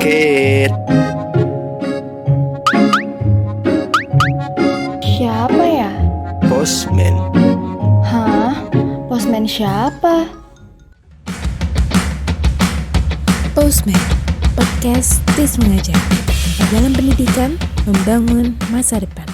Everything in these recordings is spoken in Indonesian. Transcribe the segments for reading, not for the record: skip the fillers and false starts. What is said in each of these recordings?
paket. Siapa ya? Postman. Hah? Postman siapa? Postman, podcast TIS Mengajar. Dalam pendidikan, membangun masa depan.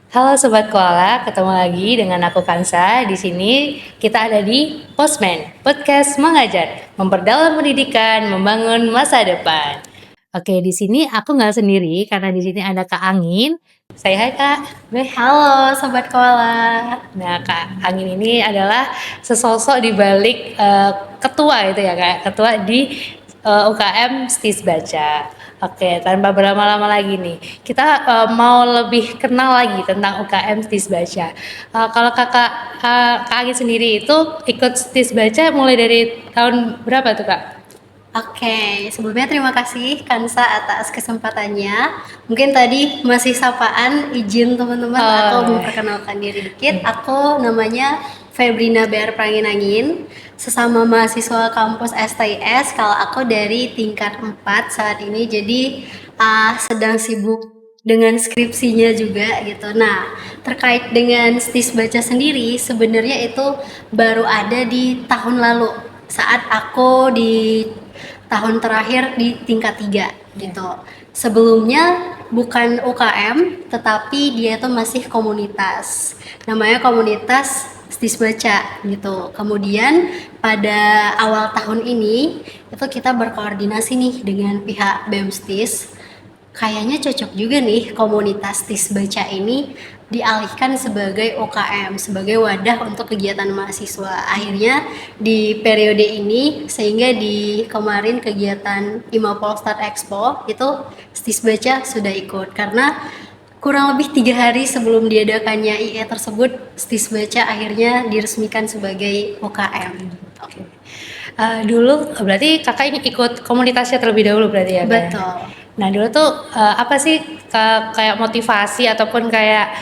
Halo Sobat Koala, ketemu lagi dengan aku Kansa. Di sini kita ada di Postman, podcast mengajar, memperdalam pendidikan, membangun masa depan. Oke, di sini aku nggak sendiri karena di sini ada Kak Angin. Saya hai Kak. Halo Sobat Koala. Nah, Kak Angin ini adalah sesosok di balik ketua itu ya Kak, ketua di UKM STIS Baca. Oke, tanpa berlama-lama lagi nih, kita mau lebih kenal lagi tentang UKM STIS Baca. Kalau Kak Angin sendiri itu ikut STIS Baca mulai dari tahun berapa tuh Kak? Oke, sebelumnya terima kasih Kansa atas kesempatannya. Mungkin tadi masih sapaan, izin teman-teman aku memperkenalkan diri dikit. Aku namanya Febrina BR Pranginangin, sesama mahasiswa kampus STIS. Kalau aku dari tingkat 4 saat ini, jadi sedang sibuk dengan skripsinya juga gitu. Nah, terkait dengan STIS Baca sendiri, sebenarnya itu baru ada di tahun lalu saat aku di tahun terakhir di tingkat 3 gitu. Sebelumnya bukan UKM, tetapi dia itu masih komunitas. Namanya komunitas STIS Baca gitu. Kemudian pada awal tahun ini itu kita berkoordinasi nih dengan pihak BEM STIS. Kayaknya cocok juga nih komunitas STIS Baca ini dialihkan sebagai UKM, sebagai wadah untuk kegiatan mahasiswa. Akhirnya di periode ini, sehingga di kemarin kegiatan Imapol Start Expo itu STIS Baca sudah ikut, karena kurang lebih 3 hari sebelum diadakannya IE tersebut, STIS Baca akhirnya diresmikan sebagai UKM. Dulu berarti kakak ini ikut komunitasnya terlebih dahulu berarti ya? Betul. Nah dulu tuh apa sih kayak motivasi ataupun kayak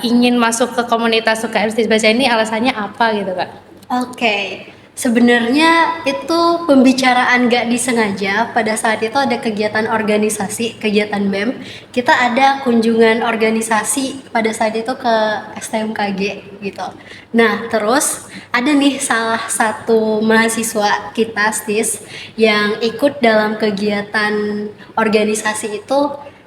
ingin masuk ke komunitas UKM STIS Baca ini, alasannya apa gitu Kak? Oke, sebenarnya itu pembicaraan gak disengaja. Pada saat itu ada kegiatan organisasi, kegiatan BEM. Kita ada kunjungan organisasi pada saat itu ke STMKG gitu. Nah, terus ada nih salah satu mahasiswa kita STIS yang ikut dalam kegiatan organisasi itu.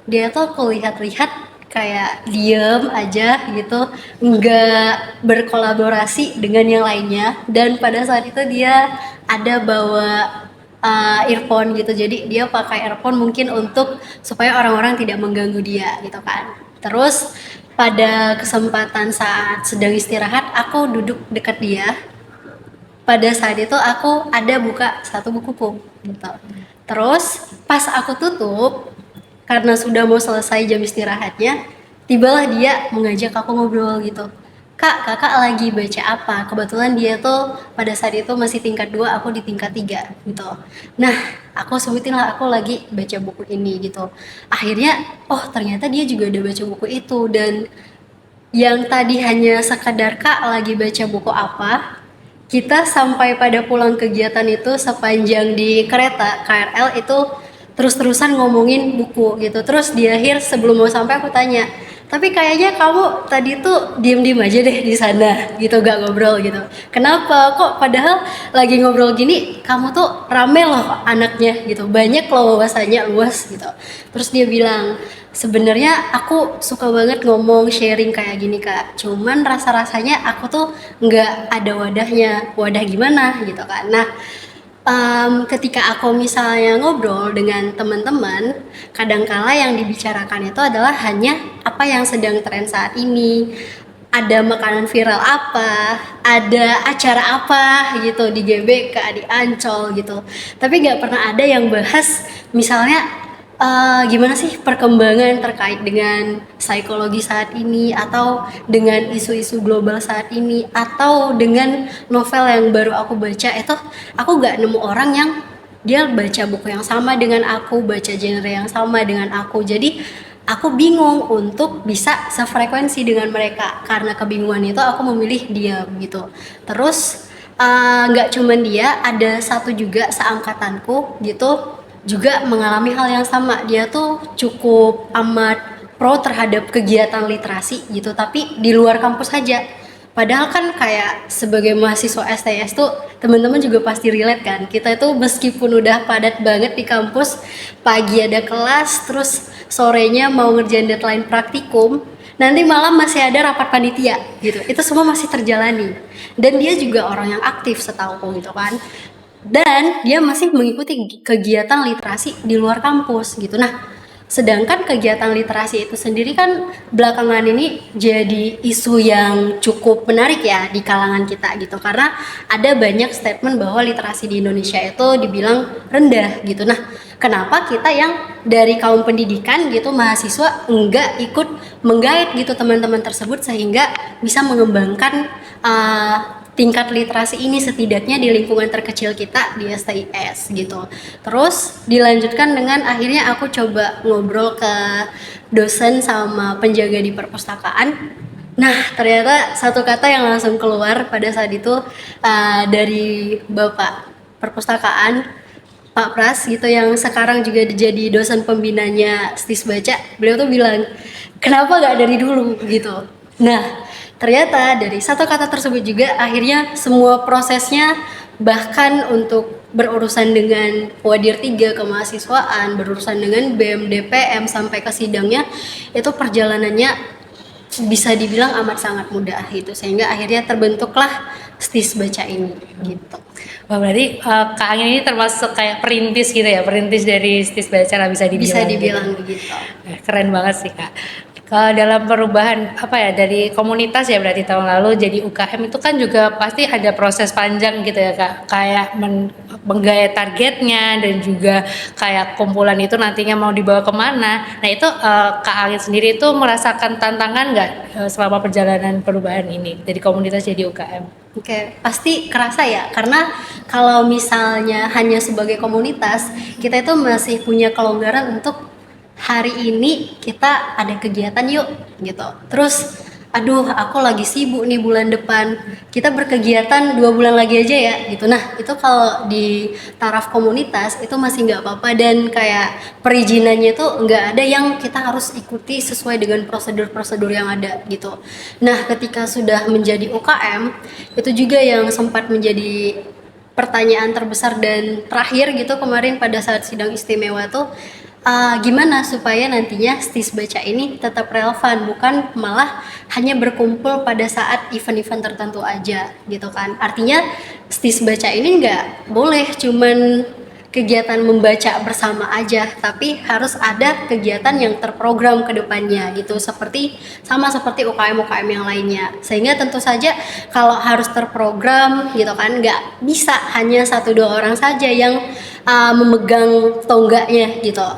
Dia tuh aku lihat-lihat kayak diem aja gitu, nggak berkolaborasi dengan yang lainnya. Dan pada saat itu dia ada bawa earphone gitu, jadi dia pakai earphone mungkin untuk supaya orang-orang tidak mengganggu dia gitu kan. Terus pada kesempatan saat sedang istirahat, aku duduk dekat dia. Pada saat itu aku ada buka satu buku gitu. Terus pas aku tutup, karena sudah mau selesai jam istirahatnya, tibalah dia mengajak aku ngobrol gitu. Kak, kakak lagi baca apa? Kebetulan dia tuh pada saat itu masih tingkat 2, aku di tingkat 3 gitu. Nah, aku sebutin lah aku lagi baca buku ini gitu. Akhirnya, oh ternyata dia juga udah baca buku itu. Dan yang tadi hanya sekadar kak lagi baca buku apa, kita sampai pada pulang kegiatan itu sepanjang di kereta KRL itu terus-terusan ngomongin buku gitu. Terus di akhir sebelum mau sampai aku tanya, tapi kayaknya kamu tadi tuh diem-diem aja deh di sana gitu, gak ngobrol gitu. Kenapa? Kok padahal lagi ngobrol gini kamu tuh rame loh anaknya gitu, banyak loh wawasannya luas gitu. Terus dia bilang, sebenarnya aku suka banget ngomong sharing kayak gini kak, cuman rasa-rasanya aku tuh nggak ada wadahnya. Wadah gimana gitu kan. Nah, ketika aku misalnya ngobrol dengan teman-teman, kadangkala yang dibicarakan itu adalah hanya apa yang sedang tren saat ini. Ada makanan viral apa, ada acara apa gitu di GBK, di Ancol gitu. Tapi nggak pernah ada yang bahas misalnya gimana sih perkembangan terkait dengan psikologi saat ini, atau dengan isu-isu global saat ini, atau dengan novel yang baru aku baca. Itu aku gak nemu orang yang dia baca buku yang sama dengan aku, baca genre yang sama dengan aku. Jadi aku bingung untuk bisa sefrekuensi dengan mereka. Karena kebingungan itu aku memilih diam gitu. Terus gak cuman dia, ada satu juga seangkatanku gitu, juga mengalami hal yang sama. Dia tuh cukup amat pro terhadap kegiatan literasi gitu, tapi di luar kampus saja. Padahal kan kayak sebagai mahasiswa STS tuh teman-teman juga pasti relate kan. Kita itu meskipun udah padat banget di kampus, pagi ada kelas, terus sorenya mau ngerjain deadline praktikum, nanti malam masih ada rapat panitia gitu. Itu semua masih terjalani. Dan dia juga orang yang aktif setauku gitu kan. Dan dia masih mengikuti kegiatan literasi di luar kampus gitu. Nah, sedangkan kegiatan literasi itu sendiri kan belakangan ini jadi isu yang cukup menarik ya di kalangan kita gitu, karena ada banyak statement bahwa literasi di Indonesia itu dibilang rendah gitu. Nah, kenapa kita yang dari kaum pendidikan gitu, mahasiswa, enggak ikut menggait gitu teman-teman tersebut sehingga bisa mengembangkan tingkat literasi ini setidaknya di lingkungan terkecil kita di STIS gitu. Terus dilanjutkan dengan akhirnya aku coba ngobrol ke dosen sama penjaga di perpustakaan. Nah, ternyata satu kata yang langsung keluar pada saat itu dari Bapak Perpustakaan, Pak Pras gitu, yang sekarang juga jadi dosen pembinanya STIS Baca. Beliau tuh bilang, kenapa gak dari dulu gitu. Nah, ternyata dari satu kata tersebut juga akhirnya semua prosesnya, bahkan untuk berurusan dengan Wadir 3 kemahasiswaan, berurusan dengan BEM, DPM sampai ke sidangnya, itu perjalanannya bisa dibilang amat sangat mudah gitu, sehingga akhirnya terbentuklah STIS Baca ini gitu. Wah, berarti Kak Angin ini termasuk kayak perintis gitu ya, perintis dari STIS Baca lah bisa dibilang. Bisa dibilang begitu. Keren banget sih Kak. Kalau dalam perubahan apa ya dari komunitas ya, berarti tahun lalu jadi UKM itu kan juga pasti ada proses panjang gitu ya Kak, kayak menggait targetnya dan juga kayak kumpulan itu nantinya mau dibawa kemana. Nah itu Kak Angin sendiri itu merasakan tantangan nggak selama perjalanan perubahan ini dari komunitas jadi UKM? Oke, pasti kerasa ya, karena kalau misalnya hanya sebagai komunitas, kita itu masih punya kelonggaran untuk hari ini kita ada kegiatan yuk gitu. Terus aduh aku lagi sibuk nih bulan depan, kita berkegiatan 2 bulan lagi aja ya gitu. Nah itu kalau di taraf komunitas itu masih nggak apa-apa, dan kayak perizinannya itu nggak ada yang kita harus ikuti sesuai dengan prosedur-prosedur yang ada gitu. Nah ketika sudah menjadi UKM, itu juga yang sempat menjadi pertanyaan terbesar dan terakhir gitu kemarin pada saat sidang istimewa tuh, gimana supaya nantinya STIS Baca ini tetap relevan, bukan malah hanya berkumpul pada saat event-event tertentu aja gitu kan. Artinya STIS Baca ini nggak boleh cuman kegiatan membaca bersama aja, tapi harus ada kegiatan yang terprogram ke depannya gitu, sama seperti UKM-UKM yang lainnya. Sehingga tentu saja kalau harus terprogram gitu kan, nggak bisa hanya 1-2 orang saja yang memegang tonggaknya gitu.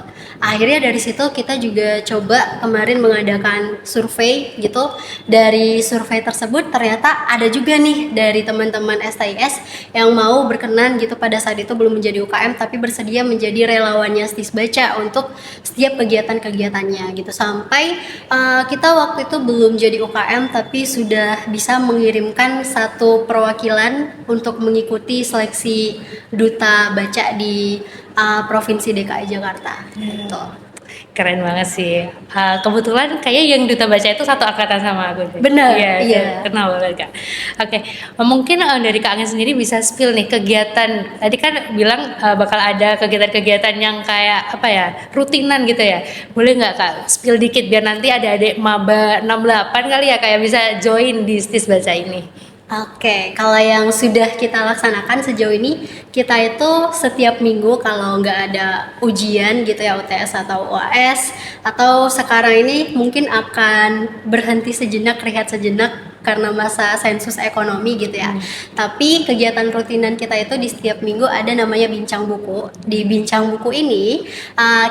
Akhirnya dari situ kita juga coba kemarin mengadakan survei gitu. Dari survei tersebut ternyata ada juga nih dari teman-teman STIS yang mau berkenan gitu, pada saat itu belum menjadi UKM tapi bersedia menjadi relawannya STIS Baca untuk setiap kegiatan-kegiatannya gitu. Sampai kita waktu itu belum jadi UKM tapi sudah bisa mengirimkan 1 perwakilan untuk mengikuti seleksi duta baca di Provinsi DKI Jakarta gitu. Keren banget sih. Kebetulan kayak yang duta baca itu satu angkatan sama aku. Benar, iya. Kenal banget Kak. Oke, mungkin dari Kak Angin sendiri bisa spill nih kegiatan. Tadi kan bilang bakal ada kegiatan-kegiatan yang kayak apa ya, rutinan gitu ya. Boleh nggak Kak spill dikit biar nanti ada adik maba 68 kali ya kayak bisa join di STIS Baca ini. Oke, kalau yang sudah kita laksanakan sejauh ini, kita itu setiap minggu kalau nggak ada ujian gitu ya, UTS atau UAS, atau sekarang ini mungkin akan berhenti sejenak, rehat sejenak karena masa sensus ekonomi gitu ya. Tapi kegiatan rutinan kita itu di setiap minggu ada namanya bincang buku. Di bincang buku ini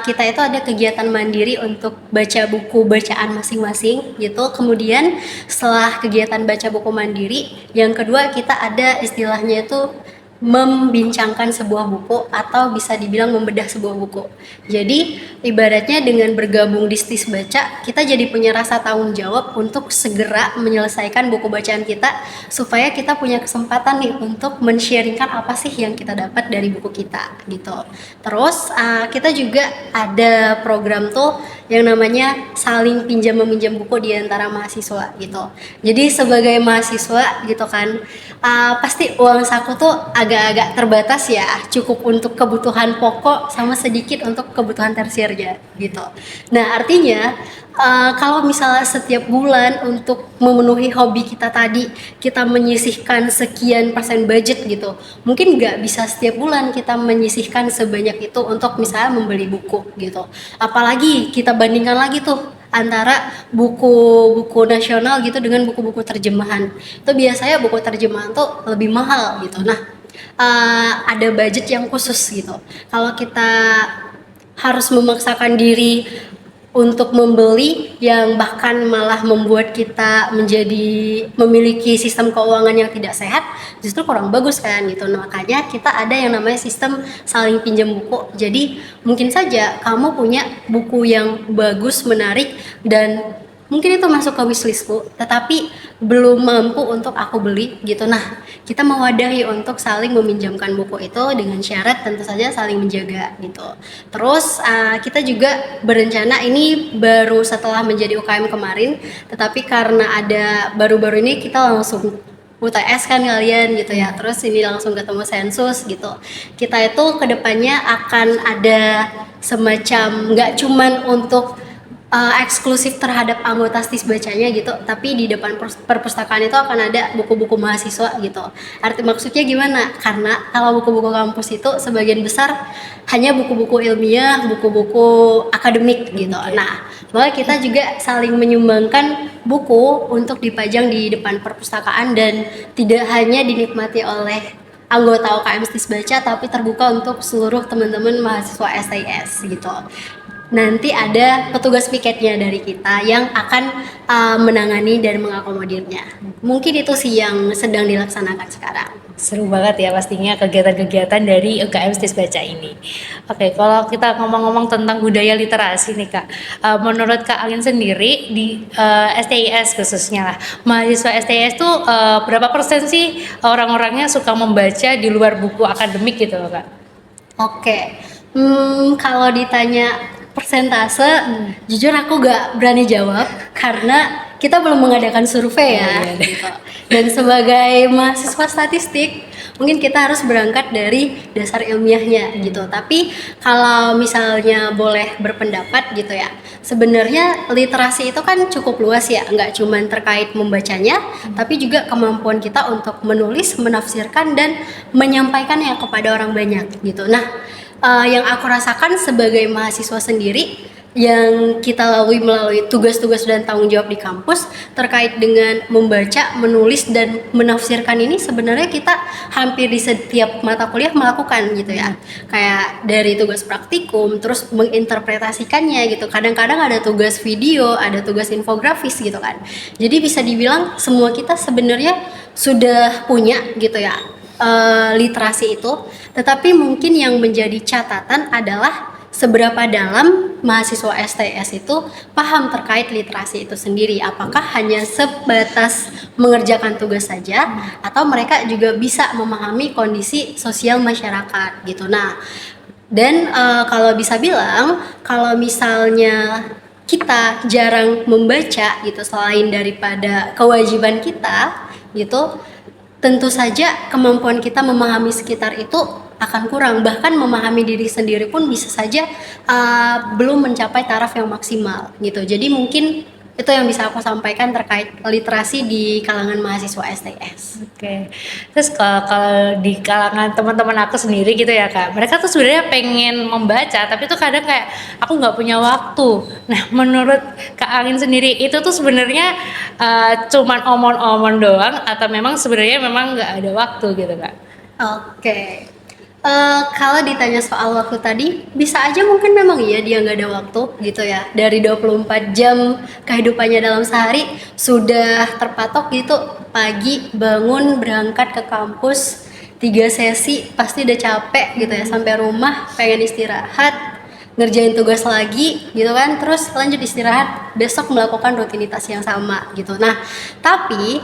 kita itu ada kegiatan mandiri untuk baca buku bacaan masing-masing gitu. Kemudian setelah kegiatan baca buku mandiri, yang kedua kita ada istilahnya itu membincangkan sebuah buku atau bisa dibilang membedah sebuah buku. Jadi ibaratnya dengan bergabung di Stis Baca, kita jadi punya rasa tanggung jawab untuk segera menyelesaikan buku bacaan kita supaya kita punya kesempatan nih untuk men-sharingkan apa sih yang kita dapat dari buku kita gitu. Terus kita juga ada program tuh yang namanya saling pinjam meminjam buku di antara mahasiswa gitu. Jadi sebagai mahasiswa gitu kan, pasti uang saku tuh agak-agak terbatas ya, cukup untuk kebutuhan pokok sama sedikit untuk kebutuhan tersiernya gitu. Nah artinya kalau misalnya setiap bulan untuk memenuhi hobi kita tadi kita menyisihkan sekian persen budget gitu, mungkin nggak bisa setiap bulan kita menyisihkan sebanyak itu untuk misalnya membeli buku gitu. Apalagi kita bandingkan lagi tuh antara buku-buku nasional gitu dengan buku-buku terjemahan. Itu biasanya buku terjemahan tuh lebih mahal gitu. Nah, ada budget yang khusus gitu. Kalau kita harus memaksakan diri untuk membeli yang bahkan malah membuat kita menjadi memiliki sistem keuangan yang tidak sehat, justru kurang bagus kan gitu. Nah, makanya kita ada yang namanya sistem saling pinjam buku. Jadi mungkin saja kamu punya buku yang bagus, menarik, dan mungkin itu masuk ke wishlistku, tetapi belum mampu untuk aku beli gitu. Nah, kita mewadahi untuk saling meminjamkan buku itu dengan syarat tentu saja saling menjaga gitu. Terus kita juga berencana, ini baru setelah menjadi UKM kemarin, tetapi karena ada baru-baru ini kita langsung UTS kan kalian gitu ya, terus ini langsung ketemu sensus gitu. Kita itu kedepannya akan ada semacam, nggak cuman untuk eksklusif terhadap anggota Stis Bacanya gitu, tapi di depan perpustakaan itu akan ada buku-buku mahasiswa gitu. Maksudnya gimana? Karena kalau buku-buku kampus itu sebagian besar hanya buku-buku ilmiah, buku-buku akademik gitu. Nah, maka kita juga saling menyumbangkan buku untuk dipajang di depan perpustakaan dan tidak hanya dinikmati oleh anggota UKM Stis Baca, tapi terbuka untuk seluruh teman-teman mahasiswa STIS gitu. Nanti ada petugas piketnya dari kita yang akan menangani dan mengakomodirnya. Mungkin itu sih yang sedang dilaksanakan sekarang. Seru banget ya pastinya kegiatan-kegiatan dari UKM Stis Baca ini. Oke, kalau kita ngomong-ngomong tentang budaya literasi nih Kak, menurut Kak Alin sendiri di STIS khususnya lah, mahasiswa STIS tuh berapa persen sih orang-orangnya suka membaca di luar buku akademik gitu loh Kak? Oke, kalau ditanya persentase, jujur aku gak berani jawab karena kita belum mengadakan survei ya gitu. Dan sebagai mahasiswa statistik mungkin kita harus berangkat dari dasar ilmiahnya gitu. Tapi kalau misalnya boleh berpendapat gitu ya, sebenarnya literasi itu kan cukup luas ya, nggak cuma terkait membacanya, tapi juga kemampuan kita untuk menulis, menafsirkan, dan menyampaikannya kepada orang banyak gitu. Nah, yang aku rasakan sebagai mahasiswa sendiri yang kita lalui melalui tugas-tugas dan tanggung jawab di kampus terkait dengan membaca, menulis, dan menafsirkan ini, sebenarnya kita hampir di setiap mata kuliah melakukan gitu ya. Kayak dari tugas praktikum, terus menginterpretasikannya gitu. Kadang-kadang ada tugas video, ada tugas infografis gitu kan. Jadi bisa dibilang semua kita sebenarnya sudah punya gitu ya literasi itu, tetapi mungkin yang menjadi catatan adalah seberapa dalam mahasiswa STS itu paham terkait literasi itu sendiri. Apakah hanya sebatas mengerjakan tugas saja, atau mereka juga bisa memahami kondisi sosial masyarakat gitu. Nah, dan kalau bisa bilang, kalau misalnya kita jarang membaca gitu, selain daripada kewajiban kita gitu, tentu saja kemampuan kita memahami sekitar itu akan kurang. Bahkan memahami diri sendiri pun bisa saja belum mencapai taraf yang maksimal gitu. Jadi mungkin itu yang bisa aku sampaikan terkait literasi di kalangan mahasiswa STS. Oke. Terus kalau di kalangan teman-teman aku sendiri gitu ya Kak, mereka tuh sebenarnya pengen membaca, tapi tuh kadang kayak aku nggak punya waktu. Nah, menurut Kak Angin sendiri itu tuh sebenarnya cuman omong-omong doang, atau memang sebenarnya memang nggak ada waktu gitu Kak? Oke. Kalau ditanya soal waktu tadi, bisa aja mungkin memang iya dia nggak ada waktu gitu ya. Dari 24 jam kehidupannya dalam sehari sudah terpatok gitu, pagi bangun berangkat ke kampus 3 sesi pasti udah capek gitu ya, sampai rumah pengen istirahat, ngerjain tugas lagi gitu kan, terus lanjut istirahat, besok melakukan rutinitas yang sama gitu. Nah, tapi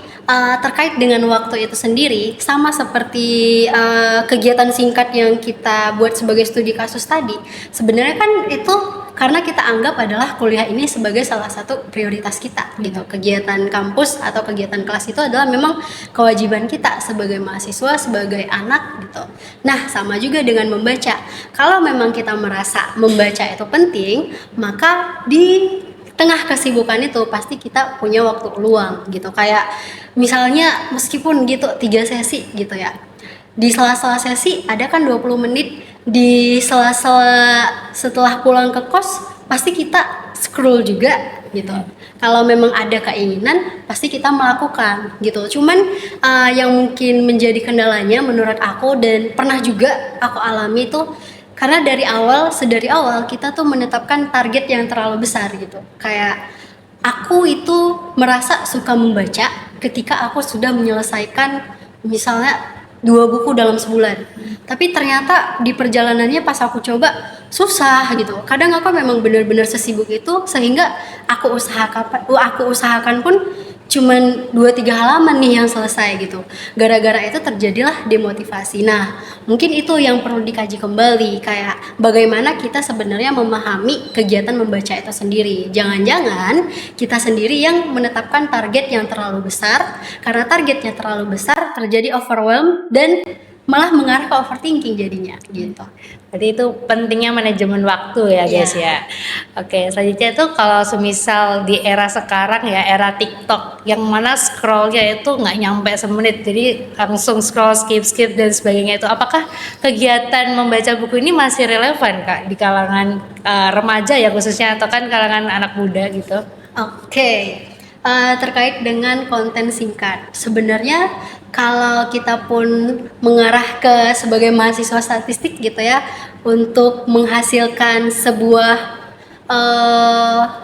terkait dengan waktu itu sendiri, sama seperti kegiatan singkat yang kita buat sebagai studi kasus tadi, sebenarnya kan itu karena kita anggap adalah kuliah ini sebagai salah satu prioritas kita gitu. Kegiatan kampus atau kegiatan kelas itu adalah memang kewajiban kita sebagai mahasiswa, sebagai anak gitu. Nah, sama juga dengan membaca. Kalau memang kita merasa membaca itu penting, maka di tengah kesibukan itu pasti kita punya waktu luang gitu. Kayak misalnya meskipun gitu 3 sesi gitu ya, di sela-sela sesi ada kan 20 menit, di sela-sela setelah pulang ke kos pasti kita scroll juga gitu. Kalau memang ada keinginan pasti kita melakukan gitu. Cuman yang mungkin menjadi kendalanya menurut aku dan pernah juga aku alami itu karena sedari awal kita tuh menetapkan target yang terlalu besar gitu. Kayak aku itu merasa suka membaca ketika aku sudah menyelesaikan misalnya 2 buku dalam sebulan. Tapi ternyata di perjalanannya pas aku coba susah gitu. Kadang aku memang benar-benar sesibuk itu sehingga aku usahakan pun cuman 2-3 halaman nih yang selesai gitu. Gara-gara itu terjadilah demotivasi. Nah, mungkin itu yang perlu dikaji kembali, kayak bagaimana kita sebenarnya memahami kegiatan membaca itu sendiri. Jangan-jangan kita sendiri yang menetapkan target yang terlalu besar, karena targetnya terlalu besar terjadi overwhelm dan malah mengarah ke overthinking jadinya gitu. Berarti itu pentingnya manajemen waktu ya guys ya. Oke, selanjutnya tuh kalau semisal di era sekarang ya, era TikTok yang mana scrollnya itu nggak nyampe semenit, jadi langsung scroll, skip dan sebagainya itu. Apakah kegiatan membaca buku ini masih relevan Kak di kalangan remaja ya khususnya, atau kan kalangan anak muda gitu? Oke. Terkait dengan konten singkat, sebenarnya kalau kita pun mengarah ke sebagai mahasiswa statistik gitu ya, untuk menghasilkan sebuah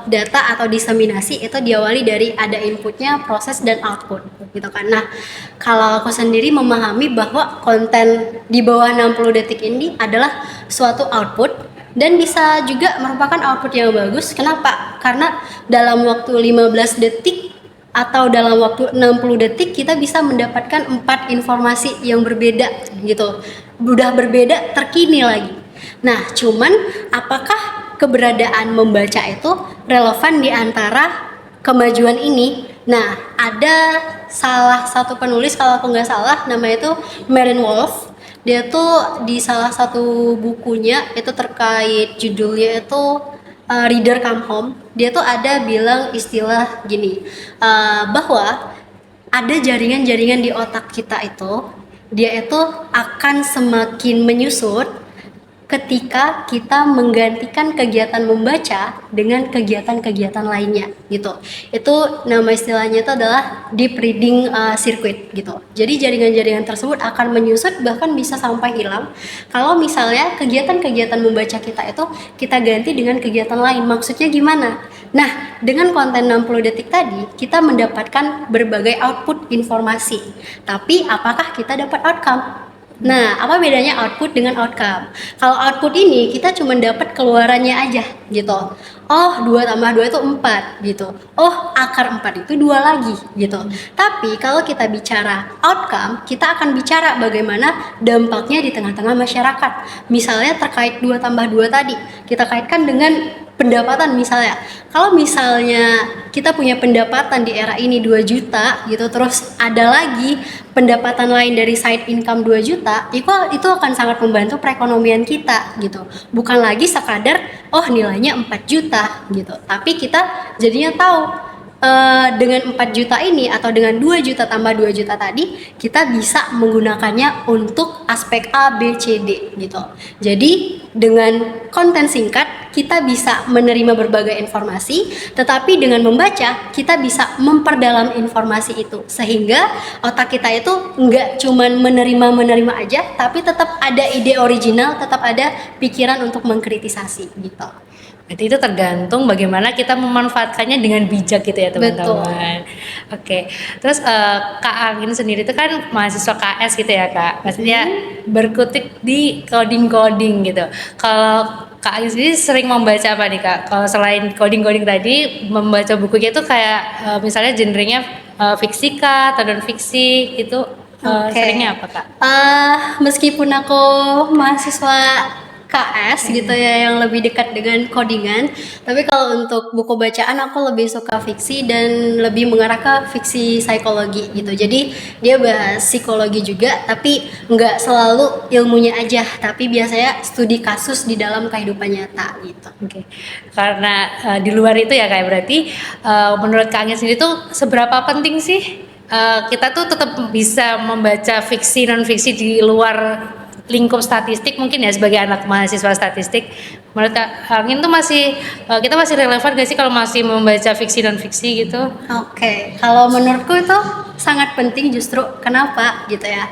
data atau diseminasi itu diawali dari ada inputnya, proses dan output gitu kan. Nah, kalau aku sendiri memahami bahwa konten di bawah 60 detik ini adalah suatu output dan bisa juga merupakan output yang bagus. Kenapa? Karena dalam waktu 15 detik atau dalam waktu 60 detik kita bisa mendapatkan 4 informasi yang berbeda gitu. Udah berbeda, terkini lagi. Nah, cuman apakah keberadaan membaca itu relevan di antara kemajuan ini? Nah, ada salah satu penulis, kalau aku nggak salah, namanya itu Merin Wolf. Dia tuh di salah satu bukunya itu terkait judulnya itu Reader Come Home. Dia tuh ada bilang istilah gini, bahwa ada jaringan-jaringan di otak kita itu, dia itu akan semakin menyusut ketika kita menggantikan kegiatan membaca dengan kegiatan-kegiatan lainnya gitu. Itu nama istilahnya itu adalah deep reading circuit gitu. Jadi jaringan-jaringan tersebut akan menyusut bahkan bisa sampai hilang kalau misalnya kegiatan-kegiatan membaca kita itu kita ganti dengan kegiatan lain. Maksudnya gimana? Nah, dengan konten 60 detik tadi kita mendapatkan berbagai output informasi. Tapi apakah kita dapat outcome? Nah, apa bedanya output dengan outcome? Kalau output ini kita cuma dapat keluarannya aja gitu. Oh, 2 tambah 2 itu 4 gitu. Oh, akar 4 itu 2 lagi gitu. Tapi kalau kita bicara outcome, kita akan bicara bagaimana dampaknya di tengah-tengah masyarakat. Misalnya terkait 2 tambah 2 tadi, kita kaitkan dengan pendapatan misalnya. Kalau misalnya kita punya pendapatan di era ini 2 juta gitu, terus ada lagi pendapatan lain dari side income 2 juta, itu akan sangat membantu perekonomian kita gitu. Bukan lagi sekadar oh nilainya 4 juta gitu. Tapi kita jadinya tahu dengan 4 juta ini atau dengan 2 juta tambah 2 juta tadi kita bisa menggunakannya untuk aspek A, B, C, D gitu. Jadi dengan konten singkat kita bisa menerima berbagai informasi, tetapi dengan membaca kita bisa memperdalam informasi itu sehingga otak kita itu nggak cuman menerima aja, tapi tetap ada ide original, tetap ada pikiran untuk mengkritisasi gitu. Jadi itu tergantung bagaimana kita memanfaatkannya dengan bijak gitu ya teman-teman. Oke. Terus Kak Angin sendiri itu kan mahasiswa KS gitu ya Kak. Maksudnya berkutik di coding-coding gitu. Kalau Kak Angin sendiri sering membaca apa nih Kak? Kalau selain coding-coding tadi, membaca bukunya itu kayak misalnya genrenya fiksi kah atau non fiksi itu seringnya apa Kak? Meskipun aku mahasiswa KS gitu ya yang lebih dekat dengan codingan, tapi kalau untuk buku bacaan aku lebih suka fiksi dan lebih mengarah ke fiksi psikologi gitu. Jadi dia bahas psikologi juga, tapi nggak selalu ilmunya aja, tapi biasanya studi kasus di dalam kehidupan nyata gitu. Oke. Karena di luar itu ya kayak berarti menurut Kak Angin sendiri tuh seberapa penting sih kita tuh tetap bisa membaca fiksi non fiksi di luar lingkup statistik mungkin ya sebagai anak mahasiswa statistik. Menurut Kak Angin tuh masih kita masih relevan gak sih kalau masih membaca fiksi non fiksi gitu? Oke, kalau menurutku itu sangat penting justru kenapa gitu ya.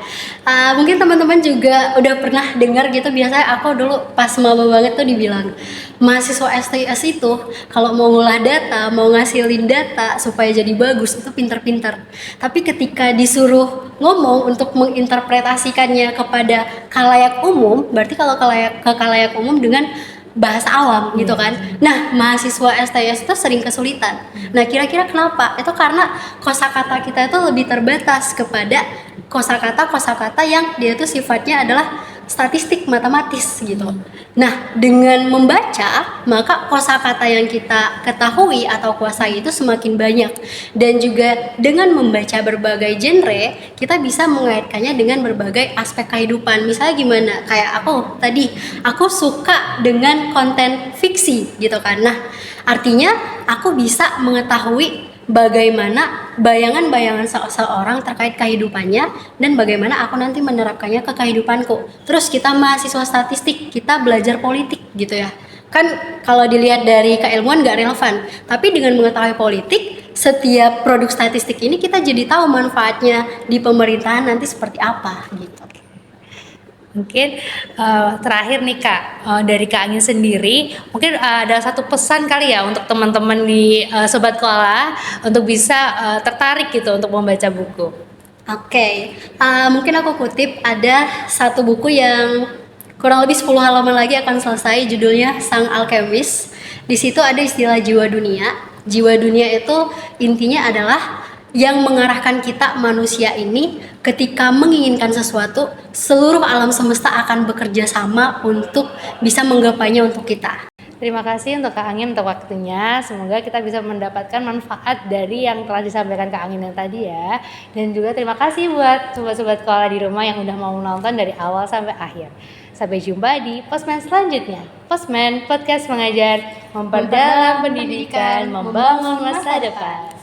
Mungkin teman-teman juga udah pernah dengar gitu, biasanya aku dulu pas maba banget tuh dibilang mahasiswa STS itu kalau mau ngolah data, mau ngasilin data supaya jadi bagus itu pinter-pinter. Tapi ketika disuruh ngomong untuk menginterpretasikannya kepada khalayak umum, berarti kalau ke khalayak umum dengan bahasa awam gitu kan. Nah, mahasiswa STS itu sering kesulitan. Nah, kira-kira kenapa? Itu karena kosakata kita itu lebih terbatas kepada kosakata yang dia tuh sifatnya adalah statistik matematis gitu. Nah, dengan membaca, maka kosakata yang kita ketahui atau kuasai itu semakin banyak. Dan juga dengan membaca berbagai genre, kita bisa mengaitkannya dengan berbagai aspek kehidupan. Misalnya gimana? Kayak aku tadi, aku suka dengan konten fiksi gitu kan. Nah, artinya aku bisa mengetahui bagaimana bayangan-bayangan seseorang terkait kehidupannya dan bagaimana aku nanti menerapkannya ke kehidupanku. Terus kita mahasiswa statistik, kita belajar politik gitu ya. Kan kalau dilihat dari keilmuan gak relevan, tapi dengan mengetahui politik, setiap produk statistik ini kita jadi tahu manfaatnya di pemerintahan nanti seperti apa gitu. Mungkin terakhir nih Kak, dari Kak Angin sendiri, mungkin ada satu pesan kali ya untuk teman-teman di Sobat Koala untuk bisa tertarik gitu untuk membaca buku. Oke, mungkin aku kutip ada satu buku yang kurang lebih 10 halaman lagi akan selesai, judulnya Sang Alkemis. Di situ ada istilah jiwa dunia. Jiwa dunia itu intinya adalah yang mengarahkan kita manusia ini ketika menginginkan sesuatu, seluruh alam semesta akan bekerja sama untuk bisa menggapainya untuk kita. Terima kasih untuk Kak Angin untuk waktunya. Semoga kita bisa mendapatkan manfaat dari yang telah disampaikan Kak Angin yang tadi ya. Dan juga terima kasih buat sobat-sobat Koala di rumah yang udah mau menonton dari awal sampai akhir. Sampai jumpa di Postman selanjutnya. Postman, podcast mengajar, memperdalam pendidikan, membangun masa depan.